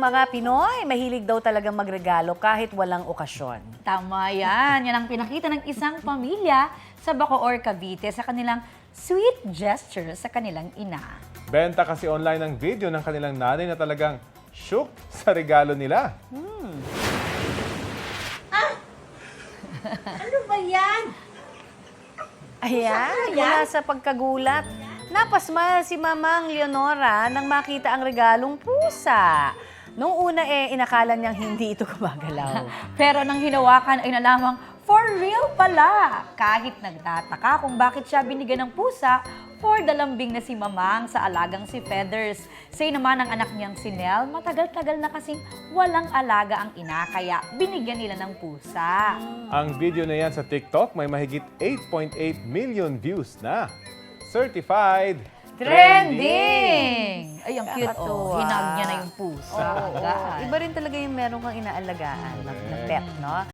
mga Pinoy, mahilig daw talagang magregalo kahit walang okasyon. Tama yan. Yan ang pinakita ng isang pamilya sa Bacoor, Cavite sa kanilang sweet gesture sa kanilang ina. Benta kasi online ang video ng kanilang nanay na talagang shook sa regalo nila. Ano ba yan? Ayan, mula sa pagkagulat, napasmile si Mamang Leonora nang makita ang regalong pusa. Noong una inakala niyang hindi ito gumagalaw. Pero nang hinawakan ay nalamang for real pala. Kahit nagtataka kung bakit siya binigyan ng pusa, for the lambing na si Mamang sa alagang si Feathers. Say naman ng anak niyang si Nell, matagal-tagal na kasing walang alaga ang ina, kaya binigyan nila ng pusa. Ang video na yan sa TikTok may mahigit 8.8 million views na. Certified Trending! Ay, ang cute. Nakakatuwa. Hinag niya na yung pusa. Oo, iba rin talaga yung meron kang inaalagaan na pet, no?